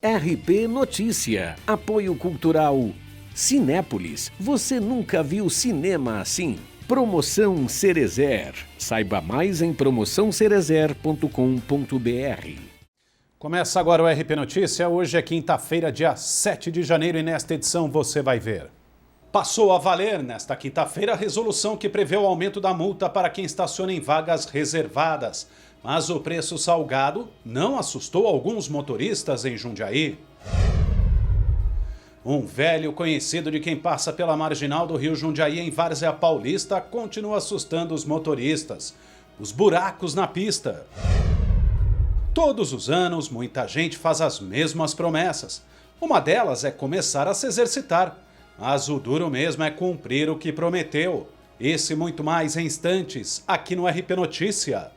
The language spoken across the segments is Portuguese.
RP Notícia, apoio cultural Cinépolis, você nunca viu cinema assim? Promoção Cerezer, saiba mais em promoçãocerezer.com.br. Começa agora o RP Notícia, hoje é quinta-feira, dia 7 de janeiro e nesta edição você vai ver. Passou a valer nesta quinta-feira a resolução que prevê o aumento da multa para quem estaciona em vagas reservadas. Mas o preço salgado não assustou alguns motoristas em Jundiaí. Um velho conhecido de quem passa pela marginal do Rio Jundiaí em Várzea Paulista continua assustando os motoristas. Os buracos na pista. Todos os anos, muita gente faz as mesmas promessas. Uma delas é começar a se exercitar. Mas o duro mesmo é cumprir o que prometeu. Esse e muito mais em instantes, aqui no RP Notícia.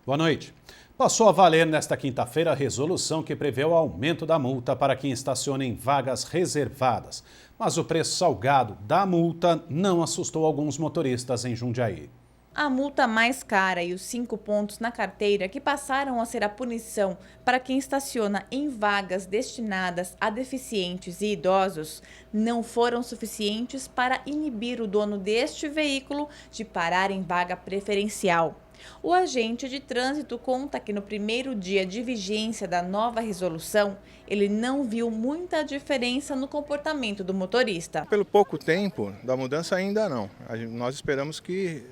Boa noite. Passou a valer nesta quinta-feira a resolução que prevê o aumento da multa para quem estaciona em vagas reservadas. Mas o preço salgado da multa não assustou alguns motoristas em Jundiaí. A multa mais cara e os 5 pontos na carteira que passaram a ser a punição para quem estaciona em vagas destinadas a deficientes e idosos não foram suficientes para inibir o dono deste veículo de parar em vaga preferencial. O agente de trânsito conta que no primeiro dia de vigência da nova resolução, ele não viu muita diferença no comportamento do motorista. Pelo pouco tempo da mudança ainda não. Nós esperamos que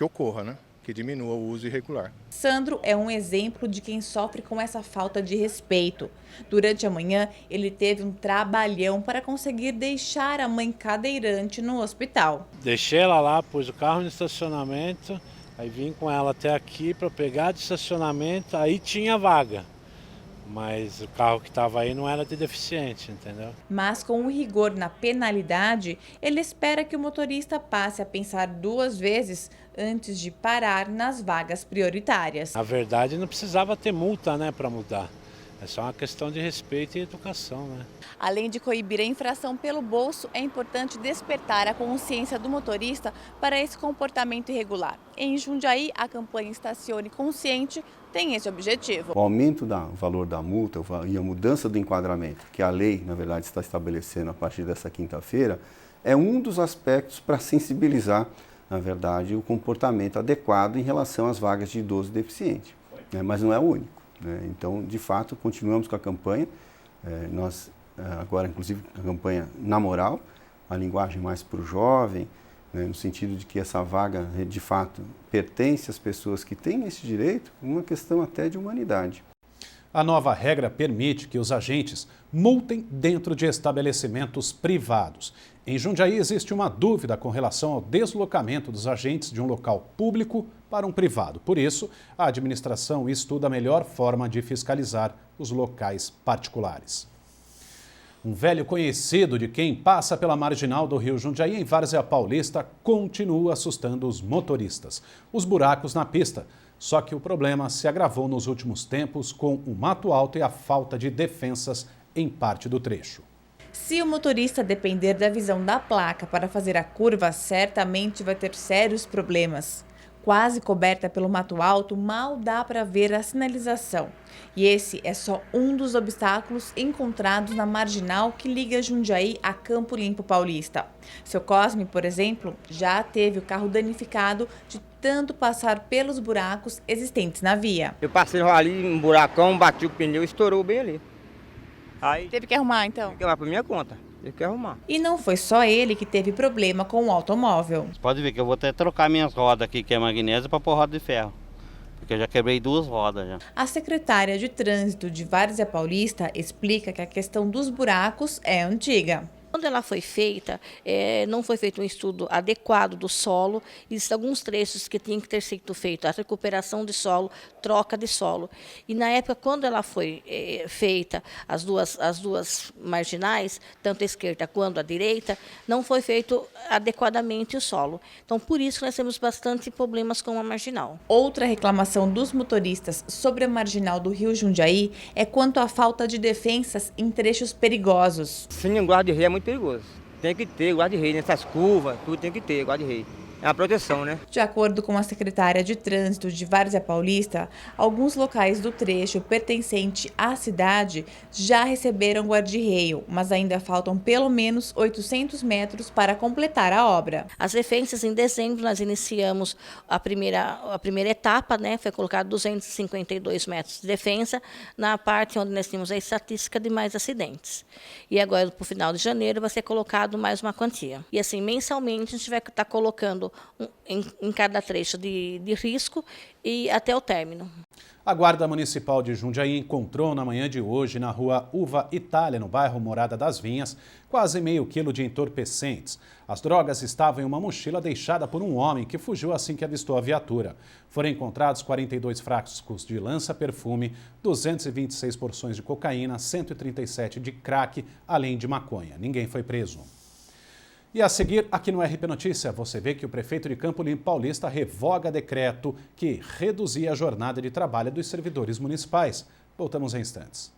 ocorra, né? Que diminua o uso irregular. Sandro é um exemplo de quem sofre com essa falta de respeito. Durante a manhã, ele teve um trabalhão para conseguir deixar a mãe cadeirante no hospital. Deixei ela lá, pus o carro no estacionamento. Aí vim com ela até aqui para pegar de estacionamento, aí tinha vaga. Mas o carro que estava aí não era de deficiente, entendeu? Mas com o rigor na penalidade, ele espera que o motorista passe a pensar 2 vezes antes de parar nas vagas prioritárias. Na verdade, não precisava ter multa, né, para mudar. É só uma questão de respeito e educação, né? Além de coibir a infração pelo bolso, é importante despertar a consciência do motorista para esse comportamento irregular. Em Jundiaí, a campanha Estacione Consciente tem esse objetivo. O aumento do valor da multa e a mudança do enquadramento, que a lei, na verdade, está estabelecendo a partir dessa quinta-feira, é um dos aspectos para sensibilizar, na verdade, o comportamento adequado em relação às vagas de idoso deficiente, né? Mas não é o único. Então, de fato, continuamos com a campanha, nós agora, inclusive, a campanha na moral, a linguagem mais para o jovem, né, no sentido de que essa vaga, de fato, pertence às pessoas que têm esse direito, uma questão até de humanidade. A nova regra permite que os agentes multem dentro de estabelecimentos privados. Em Jundiaí existe uma dúvida com relação ao deslocamento dos agentes de um local público para um privado. Por isso, a administração estuda a melhor forma de fiscalizar os locais particulares. Um velho conhecido de quem passa pela marginal do Rio Jundiaí em Várzea Paulista continua assustando os motoristas. Os buracos na pista. Só que o problema se agravou nos últimos tempos com o mato alto e a falta de defensas em parte do trecho. Se o motorista depender da visão da placa para fazer a curva, certamente vai ter sérios problemas. Quase coberta pelo mato alto, mal dá para ver a sinalização. E esse é só um dos obstáculos encontrados na marginal que liga Jundiaí a Campo Limpo Paulista. Seu Cosme, por exemplo, já teve o carro danificado de tanto passar pelos buracos existentes na via. Eu passei ali um buracão, bati o pneu e estourou bem ali. Aí Teve que arrumar, então? tem que levar pra minha conta, teve que arrumar. E não foi só ele que teve problema com o automóvel. Você pode ver que eu vou até trocar minhas rodas aqui, que é magnésio, para pôr roda de ferro. Porque eu já quebrei 2 rodas já. A secretária de Trânsito de Várzea Paulista explica que a questão dos buracos é antiga. Quando ela foi feita, não foi feito um estudo adequado do solo. Existem alguns trechos que tinham que ter sido feito, a recuperação de solo, troca de solo. E na época, quando ela foi feita, as duas marginais, tanto a esquerda quanto a direita, não foi feito adequadamente o solo. Então, por isso que nós temos bastante problemas com a marginal. Outra reclamação dos motoristas sobre a marginal do Rio Jundiaí é quanto à falta de defensas em trechos perigosos. Sem guarda-rei é muito perigoso. Tem que ter guarda-rei nessas curvas, tudo tem que ter guarda-rei. É uma proteção, né? De acordo com a secretária de Trânsito de Várzea Paulista, alguns locais do trecho pertencente à cidade já receberam guarda-reio, mas ainda faltam pelo menos 800 metros para completar a obra. As defensas, em dezembro, nós iniciamos a primeira etapa, né? Foi colocado 252 metros de defensa, na parte onde nós tínhamos a estatística de mais acidentes. E agora, para o final de janeiro, vai ser colocado mais uma quantia. E assim, mensalmente, a gente vai estar colocando em cada trecho de risco e até o término. A Guarda Municipal de Jundiaí encontrou na manhã de hoje, na rua Uva Itália, no bairro Morada das Vinhas, quase meio quilo de entorpecentes. As drogas estavam em uma mochila deixada por um homem que fugiu assim que avistou a viatura. Foram encontrados 42 frascos de lança-perfume, 226 porções de cocaína, 137 de crack, além de maconha. Ninguém foi preso. E a seguir, aqui no RP Notícia, você vê que o prefeito de Campo Limpo Paulista revoga decreto que reduzia a jornada de trabalho dos servidores municipais. Voltamos em instantes.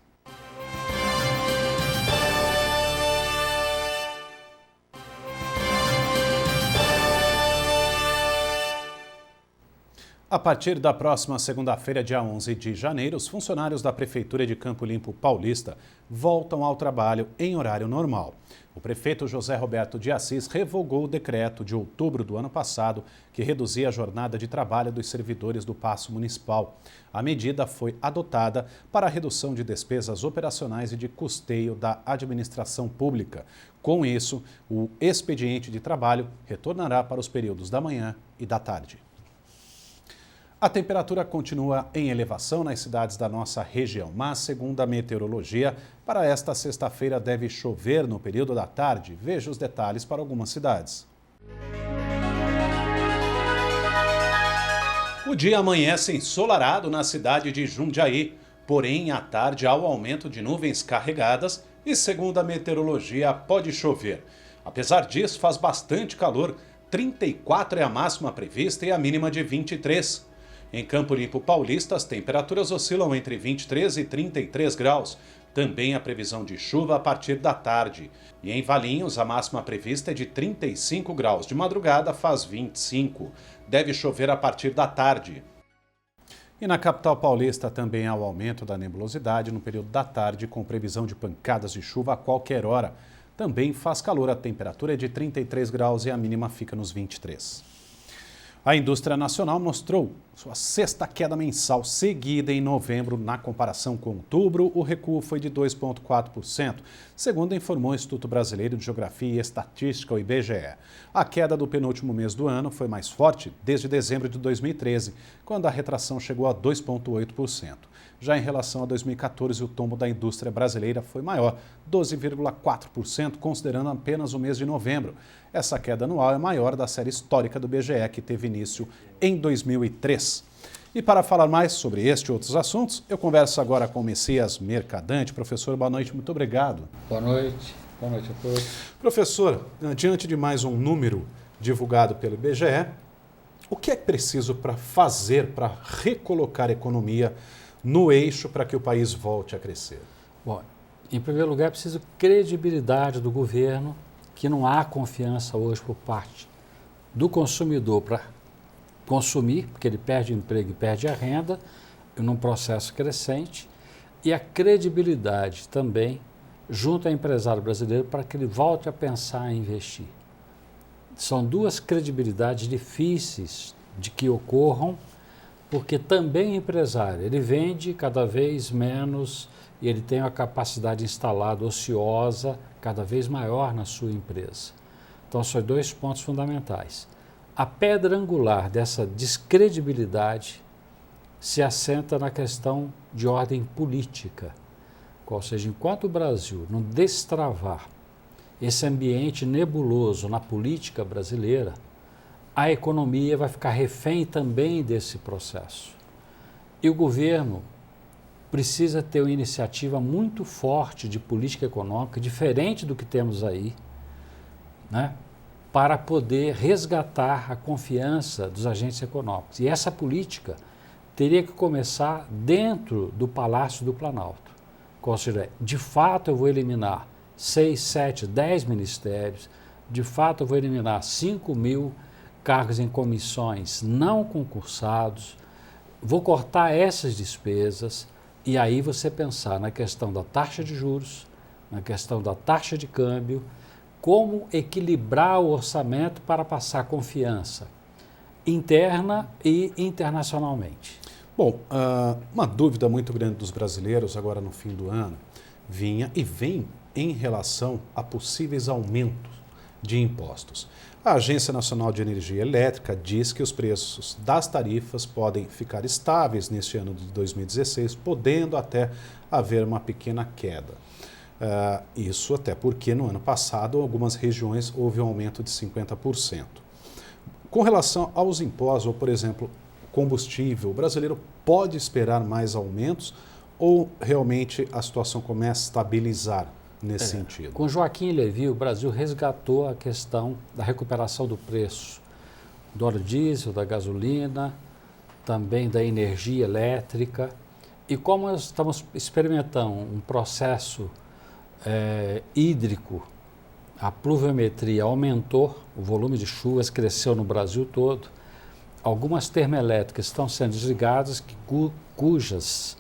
A partir da próxima segunda-feira, dia 11 de janeiro, os funcionários da Prefeitura de Campo Limpo Paulista voltam ao trabalho em horário normal. O prefeito José Roberto de Assis revogou o decreto de outubro do ano passado que reduzia a jornada de trabalho dos servidores do Paço Municipal. A medida foi adotada para a redução de despesas operacionais e de custeio da administração pública. Com isso, o expediente de trabalho retornará para os períodos da manhã e da tarde. A temperatura continua em elevação nas cidades da nossa região, mas, segundo a meteorologia, para esta sexta-feira deve chover no período da tarde. Veja os detalhes para algumas cidades. O dia amanhece ensolarado na cidade de Jundiaí, porém, à tarde há o aumento de nuvens carregadas e, segundo a meteorologia, pode chover. Apesar disso, faz bastante calor, 34 é a máxima prevista e a mínima de 23. Em Campo Limpo Paulista, as temperaturas oscilam entre 23 e 33 graus. Também a previsão de chuva a partir da tarde. E em Valinhos, a máxima prevista é de 35 graus. De madrugada faz 25. Deve chover a partir da tarde. E na capital paulista também há o aumento da nebulosidade no período da tarde, com previsão de pancadas de chuva a qualquer hora. Também faz calor, a temperatura é de 33 graus e a mínima fica nos 23. A indústria nacional mostrou sua sexta queda mensal seguida em novembro. Na comparação com outubro, o recuo foi de 2,4%, segundo informou o Instituto Brasileiro de Geografia e Estatística, o IBGE. A queda do penúltimo mês do ano foi mais forte desde dezembro de 2013, quando a retração chegou a 2,8%. Já em relação a 2014, o tombo da indústria brasileira foi maior, 12,4%, considerando apenas o mês de novembro. Essa queda anual é maior da série histórica do IBGE, que teve início em 2003. E para falar mais sobre este e outros assuntos, eu converso agora com o Messias Mercadante. Professor, boa noite, muito obrigado. Boa noite a todos. Professor, diante de mais um número divulgado pelo IBGE, o que é preciso para fazer, para recolocar a economia no eixo para que o país volte a crescer? Bom, em primeiro lugar, é preciso credibilidade do governo, que não há confiança hoje por parte do consumidor para consumir, porque ele perde o emprego e perde a renda, num processo crescente, e a credibilidade também junto ao empresário brasileiro para que ele volte a pensar em investir. São duas credibilidades difíceis de que ocorram, porque também o empresário, ele vende cada vez menos e ele tem uma capacidade instalada ociosa cada vez maior na sua empresa. Então, são dois pontos fundamentais. A pedra angular dessa descredibilidade se assenta na questão de ordem política. Ou seja, enquanto o Brasil não destravar esse ambiente nebuloso na política brasileira, a economia vai ficar refém também desse processo. E o governo precisa ter uma iniciativa muito forte de política econômica, diferente do que temos aí, né, para poder resgatar a confiança dos agentes econômicos. E essa política teria que começar dentro do Palácio do Planalto. Ou seja, de fato eu vou eliminar 6, 7, 10 ministérios, de fato eu vou eliminar 5.000 cargos em comissões não concursados, vou cortar essas despesas e aí você pensar na questão da taxa de juros, na questão da taxa de câmbio, como equilibrar o orçamento para passar confiança interna e internacionalmente. Bom, uma dúvida muito grande dos brasileiros agora no fim do ano vinha e vem em relação a possíveis aumentos de impostos. A Agência Nacional de Energia Elétrica diz que os preços das tarifas podem ficar estáveis neste ano de 2016, podendo até haver uma pequena queda. Isso até porque no ano passado, em algumas regiões, houve um aumento de 50%. Com relação aos impostos, ou por exemplo, combustível, o brasileiro pode esperar mais aumentos ou realmente a situação começa a estabilizar nesse sentido? Com Joaquim Levy, o Brasil resgatou a questão da recuperação do preço do óleo diesel, da gasolina, também da energia elétrica. E como nós estamos experimentando um processo hídrico, a pluviometria aumentou, o volume de chuvas cresceu no Brasil todo, algumas termoelétricas estão sendo desligadas, cujas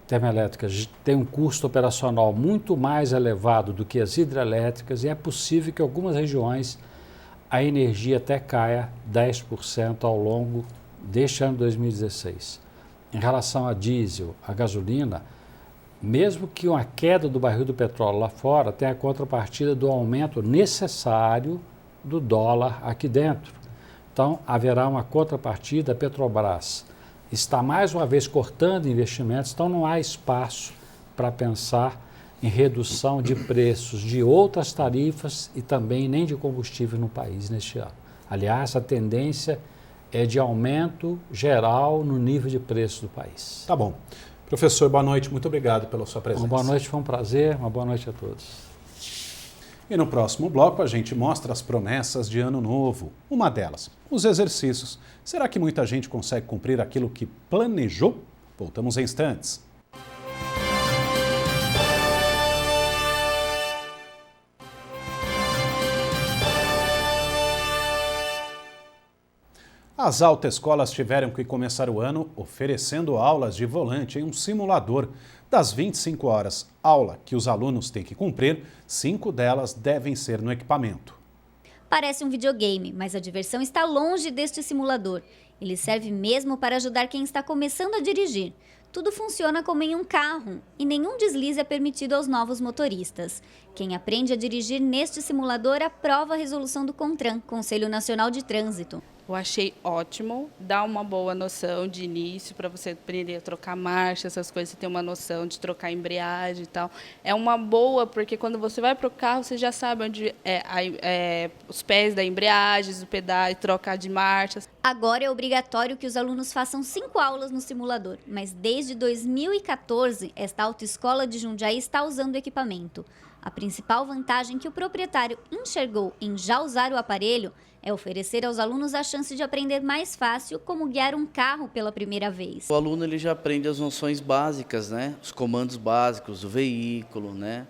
termoelétricas têm um custo operacional muito mais elevado do que as hidrelétricas e é possível que em algumas regiões a energia até caia 10% ao longo deste ano de 2016. Em relação a diesel, a gasolina, mesmo que uma queda do barril do petróleo lá fora, tem a contrapartida do aumento necessário do dólar aqui dentro. Então, haverá uma contrapartida. A Petrobras está mais uma vez cortando investimentos, então não há espaço para pensar em redução de preços de outras tarifas e também nem de combustível no país neste ano. Aliás, a tendência é de aumento geral no nível de preço do país. Tá bom. Professor, boa noite, muito obrigado pela sua presença. Uma boa noite, foi um prazer, uma boa noite a todos. E no próximo bloco a gente mostra as promessas de ano novo. Uma delas, os exercícios. Será que muita gente consegue cumprir aquilo que planejou? Voltamos em instantes. As autoescolas tiveram que começar o ano oferecendo aulas de volante em um simulador. Das 25 horas aula que os alunos têm que cumprir, 5 delas devem ser no equipamento. Parece um videogame, mas a diversão está longe deste simulador. Ele serve mesmo para ajudar quem está começando a dirigir. Tudo funciona como em um carro e nenhum deslize é permitido aos novos motoristas. Quem aprende a dirigir neste simulador aprova a resolução do CONTRAN, Conselho Nacional de Trânsito. Eu achei ótimo, dá uma boa noção de início para você aprender a trocar marcha, essas coisas, você tem uma noção de trocar embreagem e tal. É uma boa, porque quando você vai para o carro, você já sabe onde os pés da embreagem, o pedal, trocar de marchas. Agora é obrigatório que os alunos façam 5 aulas no simulador, mas desde 2014, esta autoescola de Jundiaí está usando o equipamento. A principal vantagem que o proprietário enxergou em já usar o aparelho é oferecer aos alunos a chance de aprender mais fácil como guiar um carro pela primeira vez. O aluno ele já aprende as noções básicas, né? Os comandos básicos do veículo, né?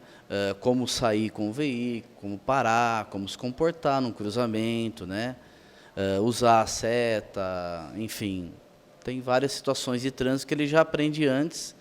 Como sair com o veículo, como parar, como se comportar num cruzamento, né? Usar a seta, enfim. Tem várias situações de trânsito que ele já aprende antes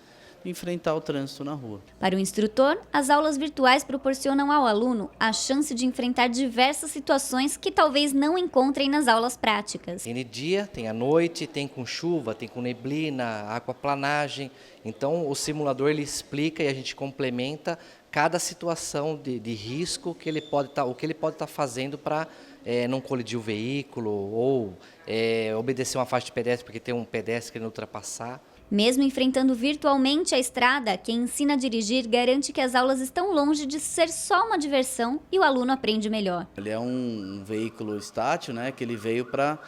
de enfrentar o trânsito na rua. Para o instrutor, as aulas virtuais proporcionam ao aluno a chance de enfrentar diversas situações que talvez não encontrem nas aulas práticas. Tem de dia, tem à noite, tem com chuva, tem com neblina, aquaplanagem. Então o simulador ele explica e a gente complementa cada situação de risco que ele pode estar fazendo para não colidir o veículo ou obedecer uma faixa de pedestre porque tem um pedestre querendo ultrapassar. Mesmo enfrentando virtualmente a estrada, quem ensina a dirigir garante que as aulas estão longe de ser só uma diversão e o aluno aprende melhor. Ele é um veículo estátil, né, que ele veio para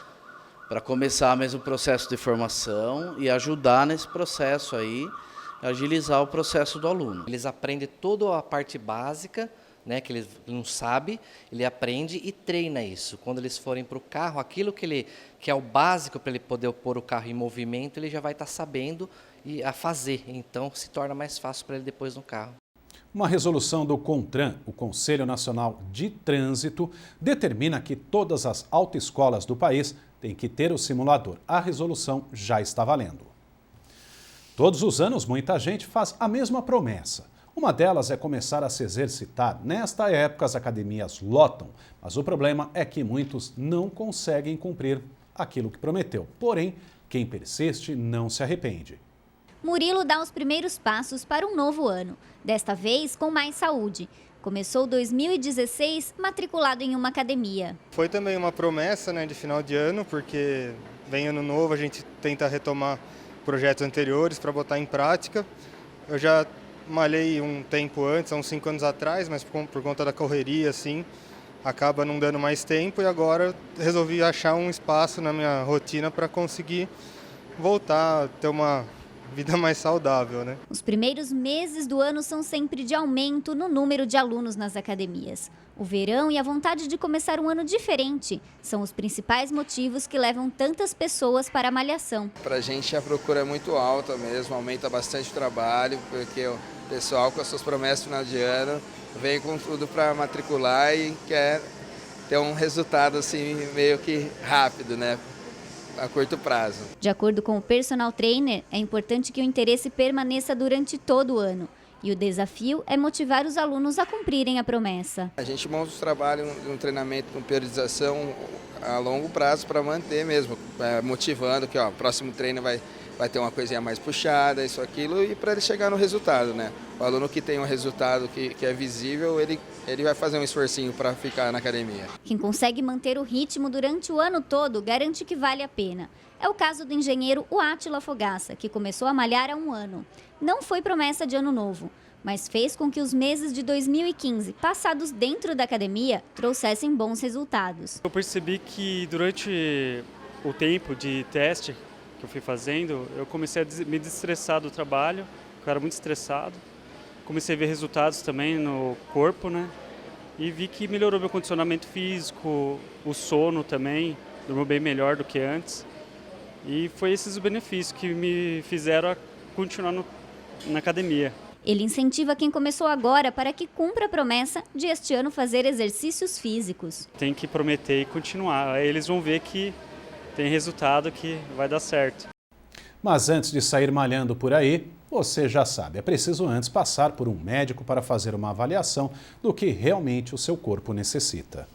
começar mesmo o processo de formação e ajudar nesse processo aí, agilizar o processo do aluno. Eles aprendem toda a parte básica, né, que ele não sabe, ele aprende e treina isso. Quando eles forem para o carro, aquilo que é o básico para ele poder pôr o carro em movimento, ele já vai estar sabendo a fazer. Então, se torna mais fácil para ele depois no carro. Uma resolução do CONTRAN, o Conselho Nacional de Trânsito, determina que todas as autoescolas do país têm que ter o simulador. A resolução já está valendo. Todos os anos, muita gente faz a mesma promessa. Uma delas é começar a se exercitar. Nesta época, as academias lotam, mas o problema é que muitos não conseguem cumprir aquilo que prometeu. Porém, quem persiste não se arrepende. Murilo dá os primeiros passos para um novo ano, desta vez com mais saúde. Começou 2016 matriculado em uma academia. Foi também uma promessa, né, de final de ano, porque vem ano novo, a gente tenta retomar projetos anteriores para botar em prática. Eu já malhei um tempo antes, há uns 5 anos atrás, mas por conta da correria, assim, acaba não dando mais tempo e agora resolvi achar um espaço na minha rotina para conseguir voltar a ter uma vida mais saudável, né? Os primeiros meses do ano são sempre de aumento no número de alunos nas academias. O verão e a vontade de começar um ano diferente são os principais motivos que levam tantas pessoas para a malhação. Para a gente a procura é muito alta mesmo, aumenta bastante o trabalho, porque o pessoal com as suas promessas no final de ano vem com tudo para matricular e quer ter um resultado assim meio que rápido, né? A curto prazo. De acordo com o personal trainer, é importante que o interesse permaneça durante todo o ano. E o desafio é motivar os alunos a cumprirem a promessa. A gente monta o trabalho, um treinamento com periodização a longo prazo para manter mesmo, motivando que o próximo treino vai ter uma coisinha mais puxada, isso, aquilo, e para ele chegar no resultado, né? O aluno que tem um resultado que é visível, ele vai fazer um esforcinho para ficar na academia. Quem consegue manter o ritmo durante o ano todo garante que vale a pena. É o caso do engenheiro Átila Fogaça, que começou a malhar há um ano. Não foi promessa de ano novo, mas fez com que os meses de 2015, passados dentro da academia, trouxessem bons resultados. Eu percebi que durante o tempo de teste que eu fui fazendo, eu comecei a me desestressar do trabalho, eu era muito estressado. Comecei a ver resultados também no corpo, né? E vi que melhorou meu condicionamento físico, o sono também, dormiu bem melhor do que antes. E foi esses os benefícios que me fizeram a continuar na academia. Ele incentiva quem começou agora para que cumpra a promessa de este ano fazer exercícios físicos. Tem que prometer e continuar, aí eles vão ver que tem resultado, que vai dar certo. Mas antes de sair malhando por aí, você já sabe, é preciso antes passar por um médico para fazer uma avaliação do que realmente o seu corpo necessita.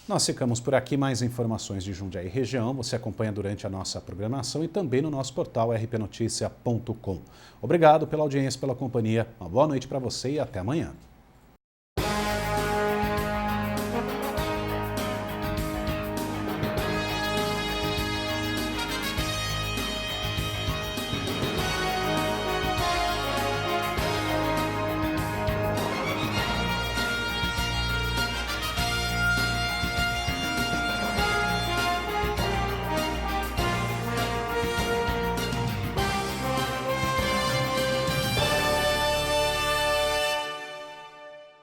Nós ficamos por aqui. Mais informações de Jundiaí e região você acompanha durante a nossa programação e também no nosso portal rpnoticia.com. Obrigado pela audiência, pela companhia. Uma boa noite para você e até amanhã.